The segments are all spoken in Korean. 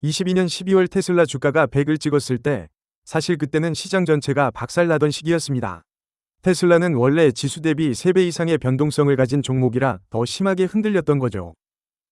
22년 12월 테슬라 주가가 100을 찍었을 때 사실 그때는 시장 전체가 박살나던 시기였습니다. 테슬라는 원래 지수 대비 3배 이상의 변동성을 가진 종목이라 더 심하게 흔들렸던 거죠.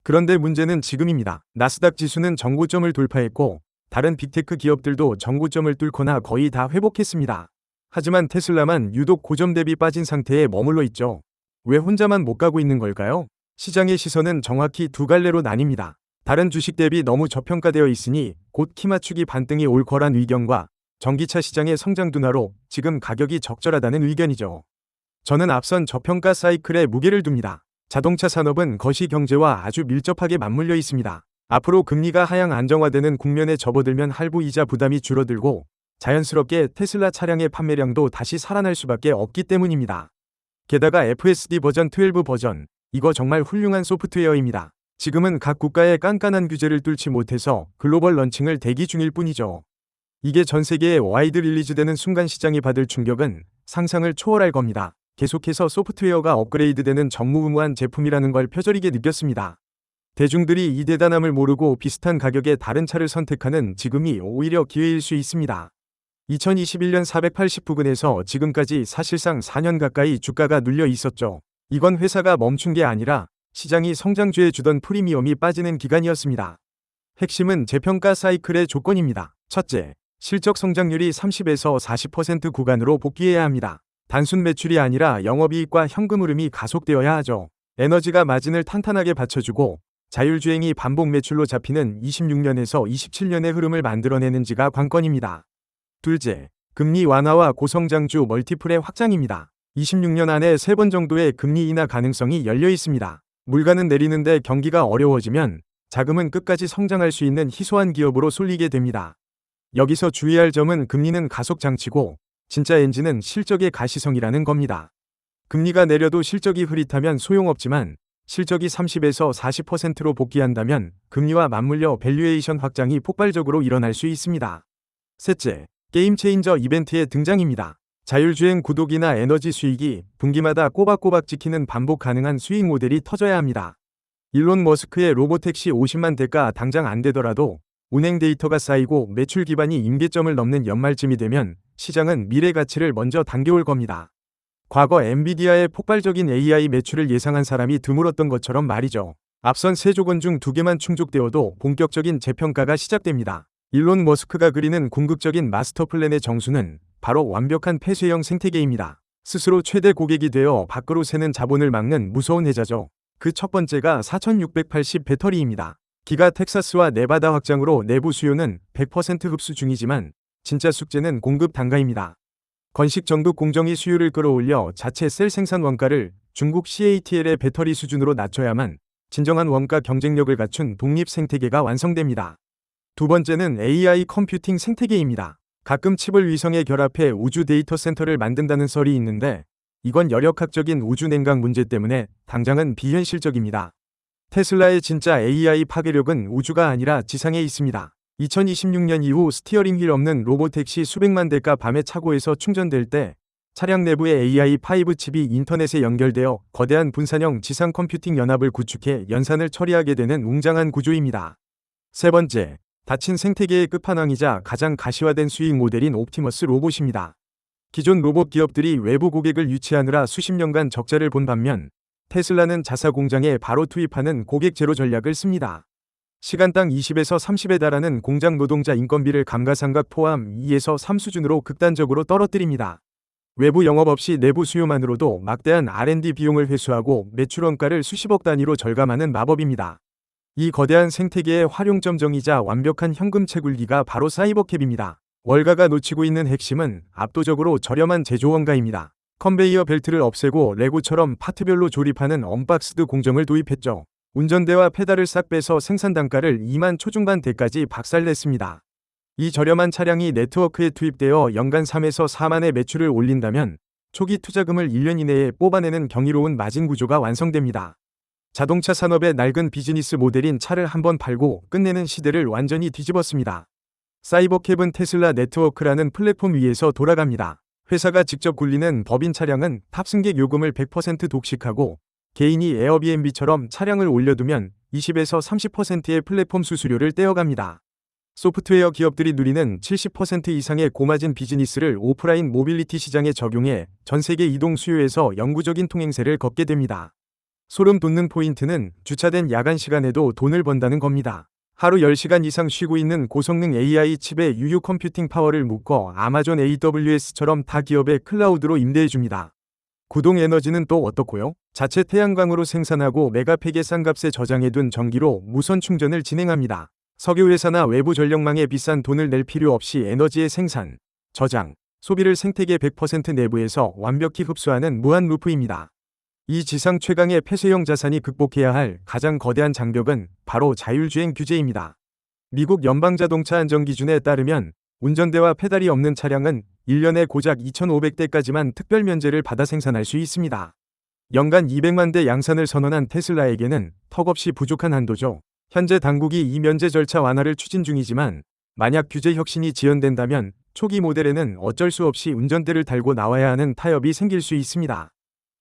그런데 문제는 지금입니다. 나스닥 지수는 정고점을 돌파했고 다른 빅테크 기업들도 정고점을 뚫거나 거의 다 회복했습니다. 하지만 테슬라만 유독 고점 대비 빠진 상태에 머물러 있죠. 왜 혼자만 못 가고 있는 걸까요? 시장의 시선은 정확히 두 갈래로 나뉩니다. 다른 주식 대비 너무 저평가되어 있으니 곧 키 맞추기 반등이 올 거란 의견과 전기차 시장의 성장 둔화로 지금 가격이 적절하다는 의견이죠. 저는 앞선 저평가 사이클에 무게를 둡니다. 자동차 산업은 거시 경제와 아주 밀접하게 맞물려 있습니다. 앞으로 금리가 하향 안정화되는 국면에 접어들면 할부 이자 부담이 줄어들고 자연스럽게 테슬라 차량의 판매량도 다시 살아날 수밖에 없기 때문입니다. 게다가 FSD 버전 12 버전, 이거 정말 훌륭한 소프트웨어입니다. 지금은 각 국가의 깐깐한 규제를 뚫지 못해서 글로벌 런칭을 대기 중일 뿐이죠. 이게 전 세계에 와이드 릴리즈되는 순간 시장이 받을 충격은 상상을 초월할 겁니다. 계속해서 소프트웨어가 업그레이드되는 전무후무한 제품이라는 걸 표절이게 느꼈습니다. 대중들이 이 대단함을 모르고 비슷한 가격의 다른 차를 선택하는 지금이 오히려 기회일 수 있습니다. 2021년 480부근에서 지금까지 사실상 4년 가까이 주가가 눌려 있었죠. 이건 회사가 멈춘 게 아니라 시장이 성장주에 주던 프리미엄이 빠지는 기간이었습니다. 핵심은 재평가 사이클의 조건입니다. 첫째, 실적 성장률이 30에서 40% 구간으로 복귀해야 합니다. 단순 매출이 아니라 영업이익과 현금 흐름이 가속되어야 하죠. 에너지가 마진을 탄탄하게 받쳐주고 자율주행이 반복 매출로 잡히는 26년에서 27년의 흐름을 만들어내는지가 관건입니다. 둘째, 금리 완화와 고성장주 멀티플의 확장입니다. 26년 안에 3번 정도의 금리 인하 가능성이 열려 있습니다. 물가는 내리는데 경기가 어려워지면 자금은 끝까지 성장할 수 있는 희소한 기업으로 쏠리게 됩니다. 여기서 주의할 점은 금리는 가속장치고 진짜 엔진은 실적의 가시성이라는 겁니다. 금리가 내려도 실적이 흐릿하면 소용없지만 실적이 30에서 40%로 복귀한다면 금리와 맞물려 밸류에이션 확장이 폭발적으로 일어날 수 있습니다. 셋째, 게임 체인저 이벤트의 등장입니다. 자율주행 구독이나 에너지 수익이 분기마다 꼬박꼬박 찍히는 반복 가능한 수익 모델이 터져야 합니다. 일론 머스크의 로보택시 50만 대가 당장 안 되더라도 운행 데이터가 쌓이고 매출 기반이 임계점을 넘는 연말쯤이 되면 시장은 미래 가치를 먼저 당겨올 겁니다. 과거 엔비디아의 폭발적인 AI 매출을 예상한 사람이 드물었던 것처럼 말이죠. 앞선 세 조건 중 2개만 충족되어도 본격적인 재평가가 시작됩니다. 일론 머스크가 그리는 궁극적인 마스터 플랜의 정수는 바로 완벽한 폐쇄형 생태계입니다. 스스로 최대 고객이 되어 밖으로 새는 자본을 막는 무서운 해자죠. 그 첫 번째가 4680 배터리입니다. 기가 텍사스와 네바다 확장으로 내부 수요는 100% 흡수 중이지만 진짜 숙제는 공급 단가입니다. 건식 정부 공정이 수요를 끌어올려 자체 셀 생산 원가를 중국 CATL의 배터리 수준으로 낮춰야만 진정한 원가 경쟁력을 갖춘 독립 생태계가 완성됩니다. 두 번째는 AI 컴퓨팅 생태계입니다. 가끔 칩을 위성에 결합해 우주 데이터 센터를 만든다는 설이 있는데 이건 열역학적인 우주 냉각 문제 때문에 당장은 비현실적입니다. 테슬라의 진짜 AI 파괴력은 우주가 아니라 지상에 있습니다. 2026년 이후 스티어링 휠 없는 로보택시 수백만 대가 밤에 차고에서 충전될 때 차량 내부의 AI5 칩이 인터넷에 연결되어 거대한 분산형 지상 컴퓨팅 연합을 구축해 연산을 처리하게 되는 웅장한 구조입니다. 세 번째, 닫힌 생태계의 끝판왕이자 가장 가시화된 수익 모델인 옵티머스 로봇입니다. 기존 로봇 기업들이 외부 고객을 유치하느라 수십 년간 적자를 본 반면 테슬라는 자사 공장에 바로 투입하는 고객 제로 전략을 씁니다. 시간당 20에서 30에 달하는 공장 노동자 인건비를 감가상각 포함 2에서 3 수준으로 극단적으로 떨어뜨립니다. 외부 영업 없이 내부 수요만으로도 막대한 R&D 비용을 회수하고 매출 원가를 수십억 단위로 절감하는 마법입니다. 이 거대한 생태계의 활용점정이자 완벽한 현금 채굴기가 바로 사이버캡입니다. 월가가 놓치고 있는 핵심은 압도적으로 저렴한 제조 원가입니다. 컨베이어 벨트를 없애고 레고처럼 파트별로 조립하는 언박스드 공정을 도입했죠. 운전대와 페달을 싹 빼서 생산 단가를 2만 초중반 대까지 박살냈습니다. 이 저렴한 차량이 네트워크에 투입되어 연간 3에서 4만의 매출을 올린다면 초기 투자금을 1년 이내에 뽑아내는 경이로운 마진 구조가 완성됩니다. 자동차 산업의 낡은 비즈니스 모델인 차를 한번 팔고 끝내는 시대를 완전히 뒤집었습니다. 사이버캡은 테슬라 네트워크라는 플랫폼 위에서 돌아갑니다. 회사가 직접 굴리는 법인 차량은 탑승객 요금을 100% 독식하고 개인이 에어비앤비처럼 차량을 올려두면 20에서 30%의 플랫폼 수수료를 떼어갑니다. 소프트웨어 기업들이 누리는 70% 이상의 고마진 비즈니스를 오프라인 모빌리티 시장에 적용해 전 세계 이동 수요에서 영구적인 통행세를 걷게 됩니다. 소름 돋는 포인트는 주차된 야간 시간에도 돈을 번다는 겁니다. 하루 10시간 이상 쉬고 있는 고성능 AI 칩에 유유 컴퓨팅 파워를 묶어 아마존 AWS처럼 타 기업의 클라우드로 임대해줍니다. 구동 에너지는 또 어떻고요? 자체 태양광으로 생산하고 메가팩에 싼 값에 저장해둔 전기로 무선 충전을 진행합니다. 석유회사나 외부 전력망에 비싼 돈을 낼 필요 없이 에너지의 생산, 저장, 소비를 생태계 100% 내부에서 완벽히 흡수하는 무한 루프입니다. 이 지상 최강의 폐쇄형 자산이 극복해야 할 가장 거대한 장벽은 바로 자율주행 규제입니다. 미국 연방자동차안전기준에 따르면 운전대와 페달이 없는 차량은 1년에 고작 2,500대까지만 특별 면제를 받아 생산할 수 있습니다. 연간 200만 대 양산을 선언한 테슬라에게는 턱없이 부족한 한도죠. 현재 당국이 이 면제 절차 완화를 추진 중이지만 만약 규제 혁신이 지연된다면 초기 모델에는 어쩔 수 없이 운전대를 달고 나와야 하는 타협이 생길 수 있습니다.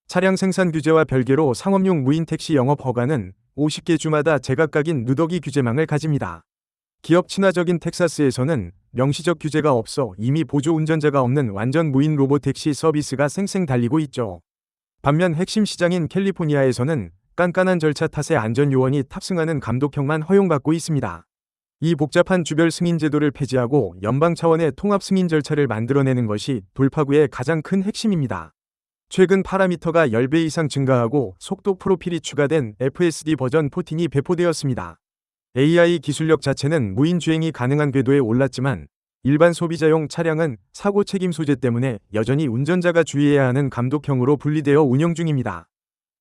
차량 생산 규제와 별개로 상업용 무인 택시 영업 허가는 50개 주마다 제각각인 누더기 규제망을 가집니다. 기업 친화적인 텍사스에서는 명시적 규제가 없어 이미 보조 운전자가 없는 완전 무인 로보택시 서비스가 쌩쌩 달리고 있죠. 반면 핵심 시장인 캘리포니아에서는 깐깐한 절차 탓에 안전요원이 탑승하는 감독형만 허용받고 있습니다. 이 복잡한 주별 승인 제도를 폐지하고 연방 차원의 통합 승인 절차를 만들어내는 것이 돌파구의 가장 큰 핵심입니다. 최근 파라미터가 10배 이상 증가하고 속도 프로필이 추가된 FSD 버전 14이 배포되었습니다. AI 기술력 자체는 무인 주행이 가능한 궤도에 올랐지만 일반 소비자용 차량은 사고 책임 소재 때문에 여전히 운전자가 주의해야 하는 감독형으로 분리되어 운영 중입니다.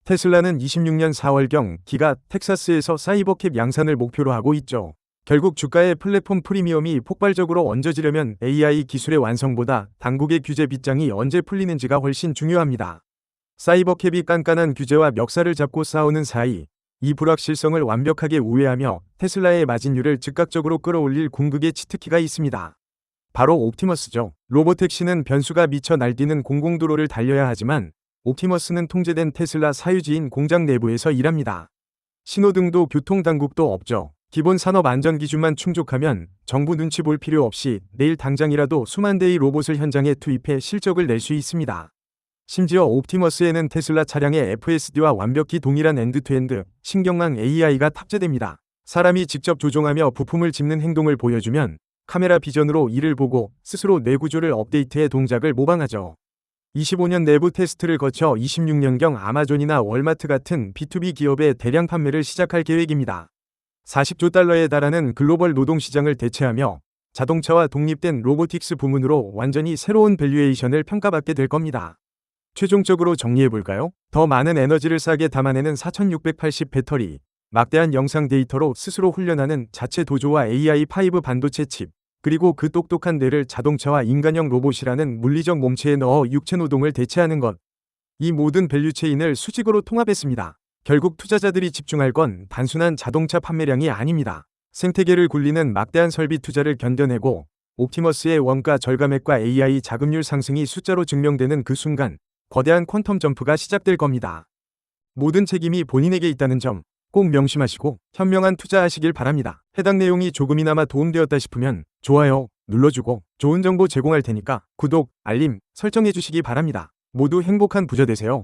테슬라는 26년 4월경 기가 텍사스에서 사이버캡 양산을 목표로 하고 있죠. 결국 주가의 플랫폼 프리미엄이 폭발적으로 얹어지려면 AI 기술의 완성보다 당국의 규제 빗장이 언제 풀리는지가 훨씬 중요합니다. 사이버캡이 깐깐한 규제와 멱살을 잡고 싸우는 사이 이 불확실성을 완벽하게 우회하며 테슬라의 마진율을 즉각적으로 끌어올릴 궁극의 치트키가 있습니다. 바로 옵티머스죠. 로보택시는 변수가 미쳐 날뛰는 공공도로를 달려야 하지만 옵티머스는 통제된 테슬라 사유지인 공장 내부에서 일합니다. 신호등도 교통당국도 없죠. 기본 산업 안전 기준만 충족하면 정부 눈치 볼 필요 없이 내일 당장이라도 수만 대의 로봇을 현장에 투입해 실적을 낼 수 있습니다. 심지어 옵티머스에는 테슬라 차량의 FSD와 완벽히 동일한 엔드투엔드 신경망 AI가 탑재됩니다. 사람이 직접 조종하며 부품을 짚는 행동을 보여주면 카메라 비전으로 이를 보고 스스로 뇌구조를 업데이트해 동작을 모방하죠. 25년 내부 테스트를 거쳐 26년경 아마존이나 월마트 같은 B2B 기업의 대량 판매를 시작할 계획입니다. 40조 달러에 달하는 글로벌 노동시장을 대체하며 자동차와 독립된 로보틱스 부문으로 완전히 새로운 밸류에이션을 평가받게 될 겁니다. 최종적으로 정리해볼까요? 더 많은 에너지를 싸게 담아내는 4680 배터리, 막대한 영상 데이터로 스스로 훈련하는 자체 도조와 AI5 반도체 칩, 그리고 그 똑똑한 뇌를 자동차와 인간형 로봇이라는 물리적 몸체에 넣어 육체 노동을 대체하는 것. 이 모든 밸류체인을 수직으로 통합했습니다. 결국 투자자들이 집중할 건 단순한 자동차 판매량이 아닙니다. 생태계를 굴리는 막대한 설비 투자를 견뎌내고 옵티머스의 원가 절감액과 AI 자금률 상승이 숫자로 증명되는 그 순간 거대한 퀀텀 점프가 시작될 겁니다. 모든 책임이 본인에게 있다는 점 꼭 명심하시고 현명한 투자하시길 바랍니다. 해당 내용이 조금이나마 도움되었다 싶으면 좋아요 눌러주고 좋은 정보 제공할 테니까 구독, 알림 설정해 주시기 바랍니다. 모두 행복한 부자 되세요.